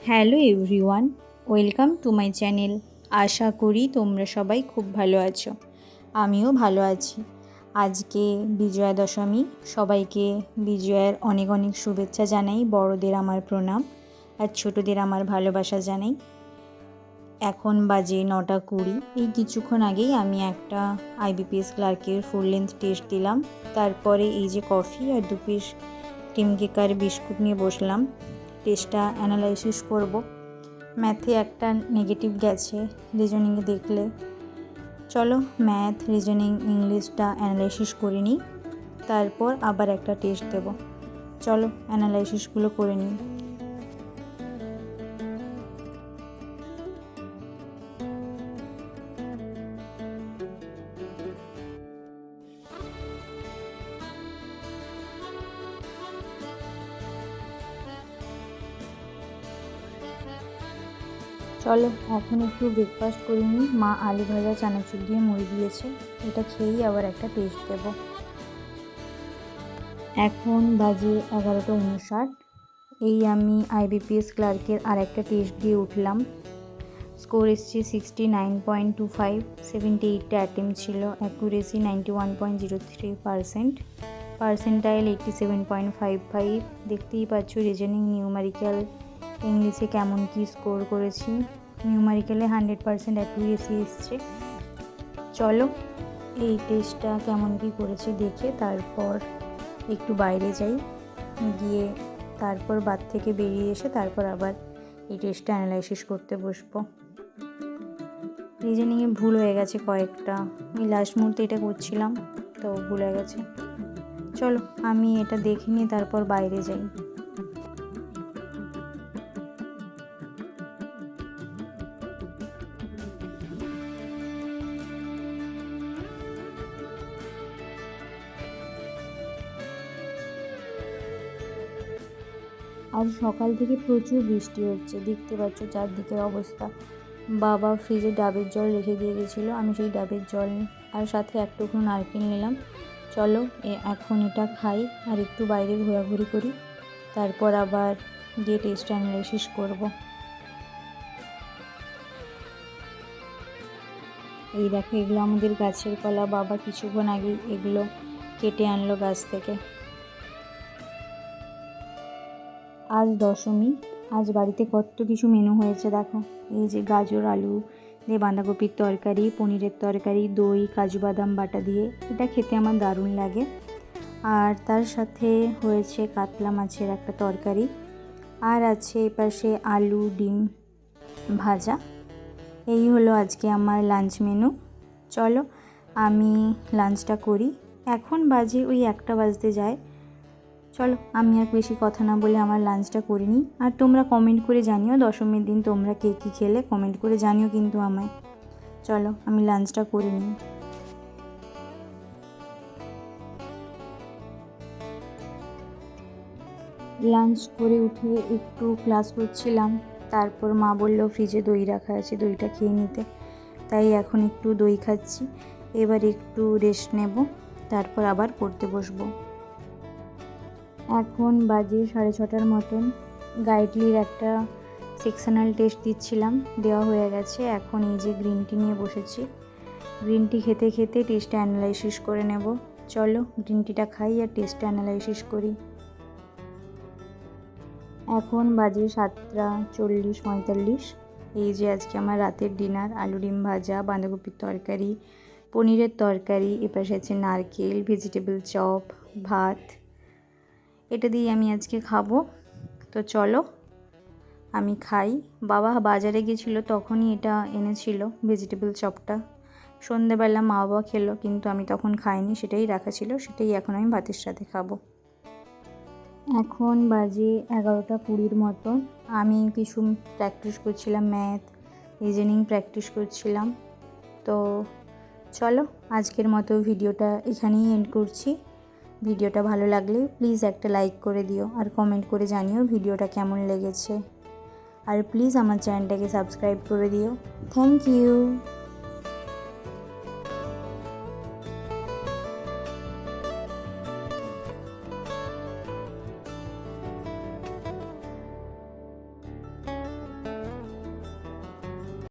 Hello everyone, welcome to my channel. আশা করি তোমরা সবাই খুব ভালো আছো। আমিও ভালো আছি। আজকে বিজয়া দশমী, সবাইকে বিজয়ার অনেক অনেক শুভেচ্ছা জানাই। বড়দের আমার প্রণাম আর ছোটদের আমার ভালোবাসা জানাই। এখন বাজে 9:20। এই কিছুক্ষণ আগেই আমি একটা IBPS ক্লার্কের ফুল লেন্থ টেস্ট দিলাম। তারপরে এই যে কফি আর 2 পিস ক্রিম কেক আর বিস্কুট নিয়ে বসলাম। টেস্টটা অ্যানালাইসিস করব। ম্যাথে একটা নেগেটিভ গেছে, রিজনিংয়ে দেখলে। চলো ম্যাথ, রিজনিং, ইংলিশটা অ্যানালাইসিস করে নিই, তারপর আবার একটা টেস্ট দেব। চলো অ্যানালাইসিসগুলো করে নিই। চলো এখন একটু ব্রেকফাস্ট করে নিই। মা আলু ভাজা চানাচুর দিয়ে মুড়ি দিয়েছে, এটা খেয়েই আবার একটা টেস্ট দেব। এখন বাজে 11:59। এই আমি IBPS ক্লার্কের আর একটা টেস্ট দিয়ে উঠলাম। স্কোর এসছে 69.25, 78টা অ্যাটেম্প ছিল, অ্যাকুরেসি 91.03%, পার্সেন্টাইল 87.55। দেখতেই পাচ্ছ রিজনিং, নিউমারিক্যাল, ইংলিশে কেমন কি স্কোর করেছি। নিউমারিক্যালে 100% অ্যাকুরেসি এসছে। চলো এই টেস্টটা কেমন কি করেছে দেখে তারপর একটু বাইরে যাই, গিয়ে তারপর বাদ থেকে বেরিয়ে এসে তারপর আবার এই টেস্টটা অ্যানালাইসিস করতে বসবো। রিজনিংয়ে ভুল হয়ে গেছে কয়েকটা, আমি লাস্ট মুহূর্তে এটা করছিলাম তো ভুল হয়ে গেছে। চলো আমি এটা দেখে নিয়ে তারপর বাইরে যাই। আজ সকাল থেকে প্রচুর বৃষ্টি হচ্ছে, দেখতে পাচ্ছ চারদিকের অবস্থা। বাবা ফ্রিজে ডাবের জল রেখে দিয়ে গেছিলো, আমি সেই ডাবের জল আর সাথে এক টুকরো নারকেল নিলাম। চলো এখন এটা খাই আর একটু বাইরে ঘোরাঘুরি করি, তারপর আবার গিয়ে টেস্ট অ্যানালাইসিস করব। এই দেখো এগুলো আমাদের গাছের কলা, বাবা কিছুক্ষণ আগেই এগুলো কেটে আনলো গাছ থেকে। আজ দশমী, আজ বাড়িতে কত কিছু মেনু হয়েছে দেখো। এই যে গাজর আলু দিয়ে বাঁধাকপির তরকারি, পনিরের তরকারি, দই, কাজু বাদাম বাটা দিয়ে, এটা খেতে আমার দারুণ লাগে। আর তার সাথে হয়েছে কাতলা মাছের একটা তরকারি, আর আছে এপাশে আলু ডিম ভাজা। এই হলো আজকে আমার লাঞ্চ মেনু। চলো আমি লাঞ্চটা করি। এখন বাজে ওই 1টা বাজতে যায়। চলো আমি আর বেশি কথা না বলে আমার লাঞ্চটা করে নিই। আর তোমরা কমেন্ট করে জানিও দশমীর দিন তোমরা কে কী খেলে, কমেন্ট করে জানিও কিন্তু আমায়। চলো আমি লাঞ্চটা করে নিই। লাঞ্চ করে উঠে একটু ক্লাস করছিলাম, তারপর মা বলল ফ্রিজে দই রাখা আছে, দইটা খেয়ে নিতে, তাই এখন একটু দই খাচ্ছি। এবার একটু রেস্ট নেব, তারপর আবার পড়তে বসবো। এখন বাজে 6:30 মতন। গাইডলির একটা সেকশনাল টেস্ট দিচ্ছিলাম, দেওয়া হয়ে গেছে। এখন এই যে গ্রিন টি নিয়ে বসেছি, গ্রিন টি খেতে খেতে টেস্টটা অ্যানালাইসিস করে নেব। চলো গ্রিন টিটা খাই আর টেস্টটা অ্যানালাইসিস করি। এখন বাজে 7:40-45। এই যে আজকে আমার রাতের ডিনার, আলু ডিম ভাজা, বাঁধাকপির তরকারি, পনিরের তরকারি, এপাশে আছে নারকেল, ভেজিটেবল চপ, ভাত। এটা দিয়ে আমি আজকে খাবো। তো চলো আমি খাই। বাবা বাজারে গেছিলো তখনই এটা এনেছিল, ভেজিটেবল চপটা। সন্ধেবেলা মা বাবা খেলো, কিন্তু আমি তখন খাইনি, সেটাই রাখা ছিল, সেটাই এখন আমি ভাতের সাথে খাবো। এখন বাজে 11:20 মতন। আমি কিছু প্র্যাকটিস করছিলাম, ম্যাথ, রিজনিং প্র্যাকটিস করছিলাম। তো চলো আজকের মতো ভিডিওটা এখানেই এন্ড করছি। ভিডিওটা ভালো লাগলে প্লিজ একটা লাইক করে দিও আর কমেন্ট করে জানিও ভিডিওটা কেমন লেগেছে। আর প্লিজ আমার চ্যানেলটাকে সাবস্ক্রাইব করে দিও। Thank you.